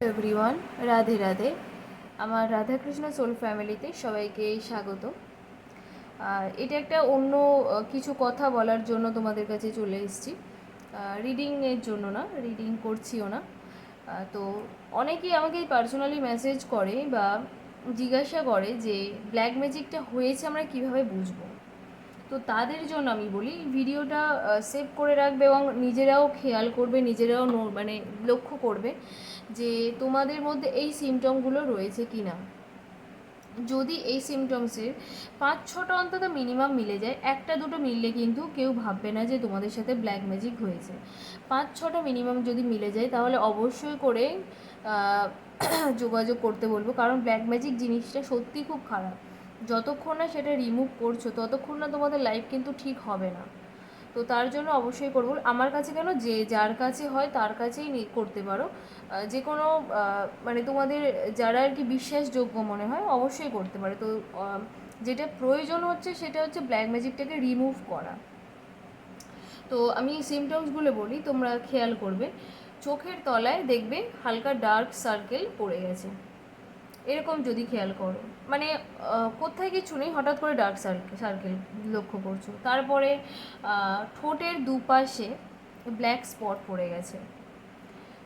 Everyone, Radhe Radhe. আমার Radhakrishna soul ফ্যামিলিতে সবাইকে স্বাগত। এটা একটা অন্য কিছু কথা বলার জন্য তোমাদের কাছে চলে এসেছি। রিডিংয়ের জন্য না, রিডিং করছিও না। তো অনেকেই আমাকে পার্সোনালি মেসেজ করে বা জিজ্ঞাসা করে যে ব্ল্যাক ম্যাজিকটা হয়েছে আমরা কিভাবে বুঝবো। তো তাদের জন্য আমি বলি ভিডিওটা সেভ করে রাখবে এবং নিজেরাও খেয়াল করবে, নিজেরাও মানে লক্ষ্য করবে যে তোমাদের মধ্যে এই সিমটমগুলো রয়েছে কি না। যদি এই সিমটমসের 5-6টা অন্তত মিনিমাম মিলে যায়, একটা দুটো মিললে কিন্তু কেউ ভাববে না যে তোমাদের সাথে ব্ল্যাক ম্যাজিক হয়েছে। 5-6টা মিনিমাম যদি মিলে যায় তাহলে অবশ্যই করে যোগাযোগ করতে বলবো, কারণ ব্ল্যাক ম্যাজিক জিনিসটা সত্যি খুব খারাপ। যতক্ষণ না সেটা রিমুভ করছো ততক্ষণ না তোমাদের লাইফ কিন্তু ঠিক হবে না। তো তার জন্য অবশ্যই করবো। আমার কাছে কেন, যে যার কাছে হয় তার কাছেই করতে পারো। যে কোনো মানে তোমাদের যারা আর কি বিশ্বাসযোগ্য মনে হয় অবশ্যই করতে পারে। তো যেটা প্রয়োজন হচ্ছে সেটা হচ্ছে ব্ল্যাক ম্যাজিকটাকে রিমুভ করা। তো আমি সিমটমসগুলো বলি, তোমরা খেয়াল করবে। চোখের তলায় দেখবে হালকা ডার্ক সার্কেল পড়ে গেছে, এরকম যদি খেয়াল করো, মানে কোথায় কিছু নেই, হঠাৎ করে ডার্ক সার্কেল লক্ষ্য করছো। তারপরে ঠোঁটের দুপাশে ব্ল্যাক স্পট পড়ে গেছে।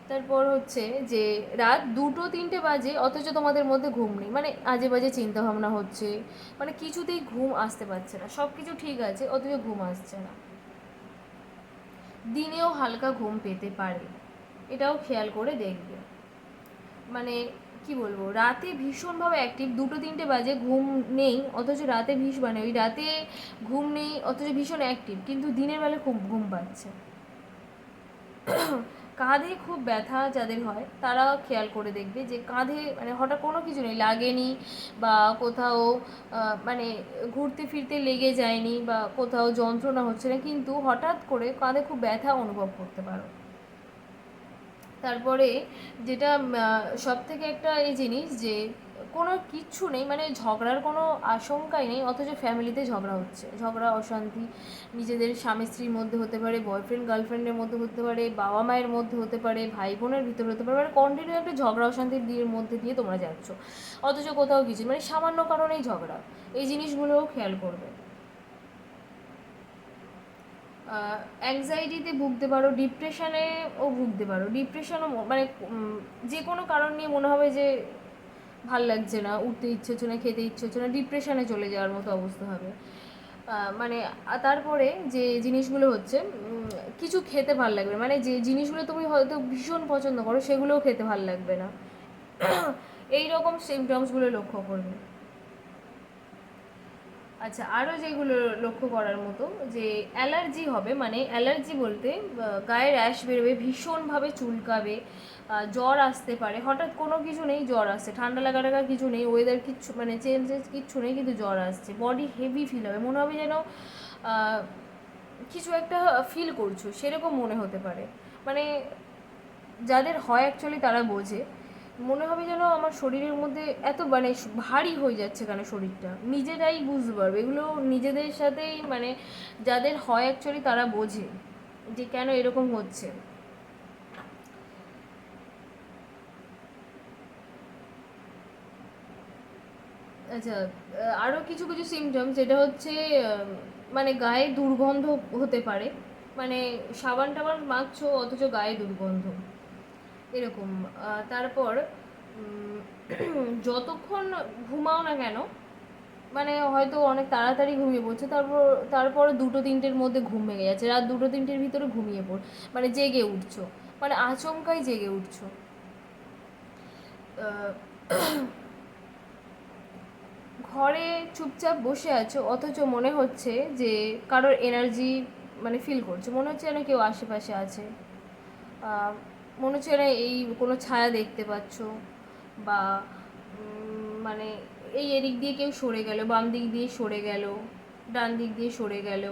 তারপর হচ্ছে যে রাত 2-3টে বাজে অথচ তোমাদের মধ্যে ঘুম নেই, মানে আজে বাজে চিন্তাভাবনা হচ্ছে, মানে কিছুতেই ঘুম আসতে পারছে না। সব কিছু ঠিক আছে অথচ ঘুম আসছে না। দিনেও হালকা ঘুম পেতে পারে, এটাও খেয়াল করে দেখবে। মানে কি বলবো, রাতে ভীষণভাবে অ্যাক্টিভ, 2-3টে বাজে ঘুম নেই অথচ রাতে মানে ওই রাতে ঘুম নেই অথচ ভীষণ অ্যাক্টিভ, কিন্তু দিনের বেলা খুব ঘুম পাচ্ছে। কাঁধে খুব ব্যথা যাদের হয় তারা খেয়াল করে দেখবে যে কাঁধে মানে হঠাৎ কোনো কিছু নেই, লাগেনি বা কোথাও মানে ঘুরতে ফিরতে লেগে যায়নি বা কোথাও যন্ত্রণা হচ্ছে না, কিন্তু হঠাৎ করে কাঁধে খুব ব্যথা অনুভব করতে পারো। তারপরে যেটা সব থেকে একটা এই জিনিস যে কোনো কিচ্ছু নেই, মানে ঝগড়ার কোনো আশঙ্কাই নেই অথচ ফ্যামিলিতে ঝগড়া হচ্ছে, ঝগড়া অশান্তি নিজেদের স্বামী স্ত্রীর মধ্যে হতে পারে, বয়ফ্রেন্ড গার্লফ্রেন্ডের মধ্যে হতে পারে, বাবা মায়ের মধ্যে হতে পারে, ভাই বোনের ভিতরে হতে পারে, মানে কন্টিনিউ একটা ঝগড়া অশান্তির দিনের মধ্যে দিয়ে তোমরা যাচ্ছ অথচ কোথাও কিছু, মানে সামান্য কারণেই ঝগড়া। এই জিনিসগুলোও খেয়াল করবে। অ্যাংজাইটিতে ভুগতে পারো, ডিপ্রেশনেও ভুগতে পারো। ডিপ্রেশনও মানে যে কোনো কারণ নিয়ে মনে হবে যে ভাল লাগছে না, উঠতে ইচ্ছে হচ্ছে না, খেতে ইচ্ছে হচ্ছে না, ডিপ্রেশনে চলে যাওয়ার মতো অবস্থা হবে। মানে তারপরে যে জিনিসগুলো হচ্ছে কিছু খেতে ভাল লাগবে, মানে যে জিনিসগুলো তুমি হয়তো ভীষণ পছন্দ করো সেগুলোও খেতে ভাল লাগবে না। এই রকম সিমটমসগুলো লক্ষ্য করবে। আচ্ছা, আরও যেগুলো লক্ষ্য করার মতো, যে অ্যালার্জি হবে, মানে অ্যালার্জি বলতে গায়ে র্যাশ বেরোবে, ভীষণভাবে চুলকাবে, জ্বর আসতে পারে, হঠাৎ কোনো কিছু নেই জ্বর আসছে, ঠান্ডা লাগা টাগা কিছু নেই, ওয়েদার কিচ্ছু মানে চেঞ্জেস কিচ্ছু নেই, কিন্তু জ্বর আসছে, বডি হেভি ফিল হবে, মনে হবে যেন কিছু একটা ফিল করছো সেরকম মনে হতে পারে। মানে যাদের হয় অ্যাকচুয়ালি তারা বোঝে, মনে হবে যেন আমার শরীরের মধ্যে এত মানে ভারী হয়ে যাচ্ছে কেন শরীরটা, নিজেরাই বুঝতে পারবে এগুলো নিজেদের সাথেই, মানে যাদের হয় অ্যাকচুয়ালি তারা বোঝে যে কেন এরকম হচ্ছে। আচ্ছা, আরও কিছু কিছু সিমটম যেটা হচ্ছে মানে গায়ে দুর্গন্ধ হতে পারে, মানে সাবান টাবান মাখছো অথচ গায়ে দুর্গন্ধ, এরকম। তারপর যতক্ষণ ঘুমাও না কেন, মানে হয়তো অনেক তাড়াতাড়ি ঘুমিয়ে পড়ছে, তারপর 2-3টের মধ্যে ঘুম ভেঙে যাচ্ছে, রাত 2-3টের ভিতরে ঘুমিয়ে মানে জেগে উঠছো, মানে আচমকাই জেগে উঠছো। আহ, ঘরে চুপচাপ বসে আছো অথচ মনে হচ্ছে যে কারোর এনার্জি মানে ফিল করছো, মনে হচ্ছে যেন কেউ আশেপাশে আছে, মনে হচ্ছে যেন এই কোনো ছায়া দেখতে পাচ্ছ, বা মানে এই এদিক দিয়ে কেউ সরে গেল, বাম দিক দিয়ে সরে গেল, ডান দিক দিয়ে সরে গেল,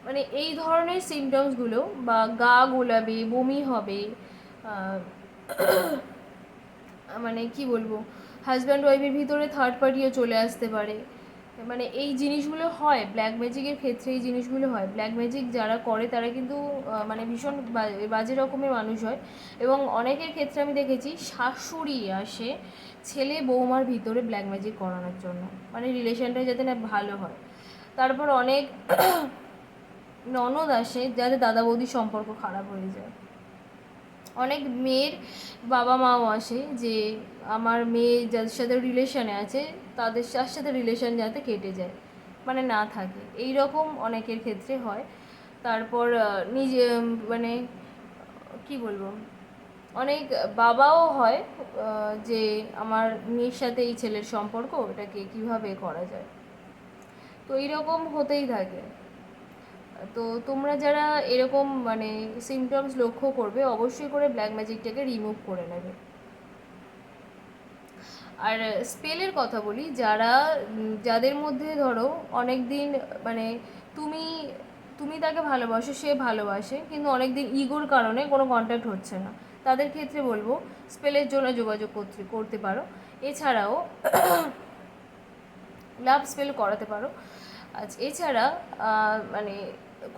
মানে এই ধরনের সিমটমসগুলো, বা গা গোলাবে, বমি হবে, মানে কি বলবো, হাজব্যান্ড ওয়াইফের ভিতরে থার্ড পার্টিও চলে আসতে পারে, মানে এই জিনিসগুলো হয় ব্ল্যাক ম্যাজিকের ক্ষেত্রে, এই জিনিসগুলো হয়। ব্ল্যাক ম্যাজিক যারা করে তারা কিন্তু মানে ভীষণ বাজে রকমের মানুষ হয়। এবং অনেকের ক্ষেত্রে আমি দেখেছি শাশুড়ি আসে ছেলে বৌমার ভিতরে ব্ল্যাক ম্যাজিক করানোর জন্য, মানে রিলেশনটা যাতে না ভালো হয়। তারপর অনেক ননদ আসে যাতে দাদা বৌদির সম্পর্ক খারাপ হয়ে যায়। অনেক মেয়ের বাবা মাও আসে যে আমার মেয়ে যাদের সাথে রিলেশনে আছে তাদের সাথে রিলেশন যাতে কেটে যায়, মানে না থাকে, এই রকম অনেকের ক্ষেত্রে হয়। তারপর নিজে মানে কি বলবো, অনেক বাবাও হয় যে আমার মেয়ের সাথে এই ছেলের সম্পর্ক এটাকে কীভাবে করা যায়। তো এইরকম হতেই থাকে। তো তোমরা যারা এরকম মানে সিমটমস লক্ষ্য করবে অবশ্যই করে ব্ল্যাক ম্যাজিকটাকে রিমুভ করে নেবে। আর স্পেলের কথা বলি, যাদের মধ্যে ধরো অনেক দিন মানে তুমি তুমি তাকে ভালোবাসো, সে ভালোবাসে, কিন্তু অনেক দিন ইগোর কারণে কোনো কন্ট্যাক্ট হচ্ছে না, তাদের ক্ষেত্রে বলবো স্পেলের জন্য যোগাযোগ করতে পারো। এছাড়াও লাভ স্পেল করাতে পারো। আচ্ছা, এছাড়া মানে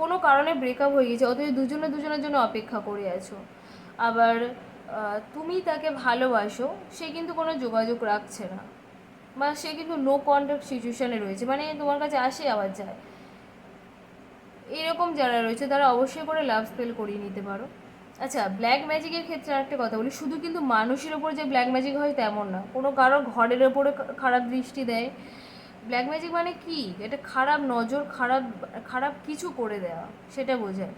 কোনো কারণে ব্রেকআপ হয়ে গেছে অথচ দুজনের জন্য অপেক্ষা করে আছো, আবার তুমি তাকে ভালোবাসো, সে কিন্তু কোনো যোগাযোগ রাখছে না, বা সে কিন্তু নো কন্ট্যাক্ট সিচুয়েশানে রয়েছে, মানে তোমার কাছে আসে আবার যায়, এরকম যারা রয়েছে তারা অবশ্যই করে লাভ স্পেল করিয়ে নিতে পারো। আচ্ছা, ব্ল্যাক ম্যাজিকের ক্ষেত্রে আরেকটা কথা বলি, শুধু কিন্তু মানুষের ওপর যে ব্ল্যাক ম্যাজিক হয় তেমন না, কোনো কারো ঘরের ওপরে খারাপ দৃষ্টি দেয়। ব্ল্যাক ম্যাজিক মানে কি, এটা খারাপ নজর, খারাপ কিছু করে দেওয়া, সেটা বোঝায়।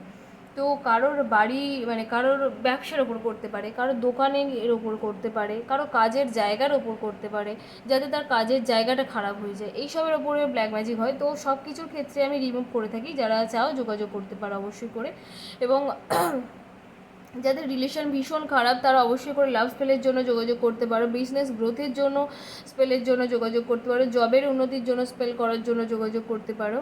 তো কারোর বাড়ি মানে কারোর ব্যবসার ওপর করতে পারে, কারোর দোকানের ওপর করতে পারে, কারো কাজের জায়গার ওপর করতে পারে, যাতে তার কাজের জায়গাটা খারাপ হয়ে যায়, এইসবের ওপরে ব্ল্যাক ম্যাজিক হয়। তো সব কিছুর ক্ষেত্রে আমি রিমুভ করে থাকি, যারা চাও যোগাযোগ করতে পারো অবশ্যই করে। এবং যাদের রিলেশন ভীষণ খারাপ তারা অবশ্যই করে লাভ স্পেলের জন্য যোগাযোগ করতে পারো, বিজনেস গ্রোথের জন্য স্পেলের জন্য যোগাযোগ করতে পারো, জবের উন্নতির জন্য স্পেল করার জন্য যোগাযোগ করতে পারো,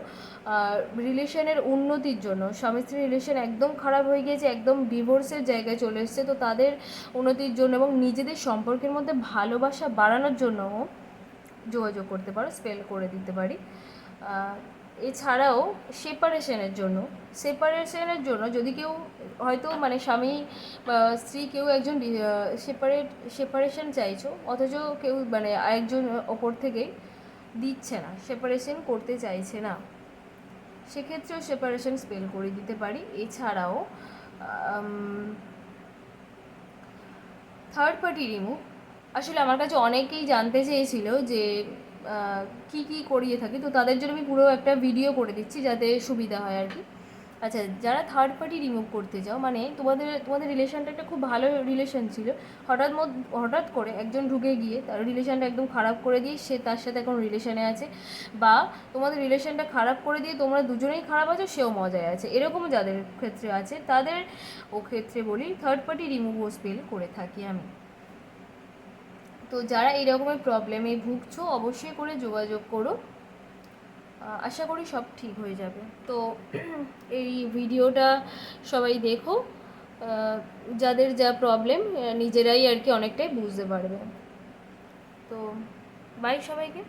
রিলেশনের উন্নতির জন্য, স্বামী স্ত্রী রিলেশন একদম খারাপ হয়ে গিয়েছে, একদম ডিভোর্সের জায়গায় চলে এসছে, তো তাদের উন্নতির জন্য এবং নিজেদের সম্পর্কের মধ্যে ভালোবাসা বাড়ানোর জন্যও যোগাযোগ করতে পারো, স্পেল করে দিতে পারি। এছাড়াও সেপারেশনের জন্য যদি কেউ হয়তো মানে স্বামী বা স্ত্রী কেউ একজন সেপারেশন চাইছো, অথচ কেউ মানে আরেকজন ওপর থেকেই দিচ্ছে না, সেপারেশন করতে চাইছে না, সেক্ষেত্রেও সেপারেশন স্পেল করে দিতে পারি। এছাড়াও থার্ড পার্টি রিমুভ, আসলে আমার কাছে অনেকেই জানতে চেয়েছিল যে কি কি করিয়ে থাকি, তো তাদের জন্য আমি পুরো একটা ভিডিও করে দিচ্ছি যাতে সুবিধা হয় আর কি। আচ্ছা, যারা থার্ড পার্টি রিমুভ করতে চাও, মানে তোমাদের রিলেশনটা একটা খুব ভালো রিলেশন ছিল, হঠাৎ করে একজন ঢুকে গিয়ে তার রিলেশনটা একদম খারাপ করে দিয়ে সে তার সাথে এখন রিলেশনে আছে, বা তোমাদের রিলেশনটা খারাপ করে দিয়ে তোমরা দুজনেই খারাপ আছো, সেও মজায় আছে, এরকম যাদের ক্ষেত্রে আছে তাদের ক্ষেত্রে বলি থার্ড পার্টি রিমুভ ও স্পেল করে থাকি আমি। তো যারা এই রকমের প্রবলেমে ভুগছো অবশ্যই করে যোগাযোগ করো, আশা করি সব ঠিক হয়ে যাবে। তো এই ভিডিওটা সবাই দেখো, যাদের যা প্রবলেম নিজেরাই আর কি অনেকটাই বুঝতে পারবে। তো বাই সবাইকে।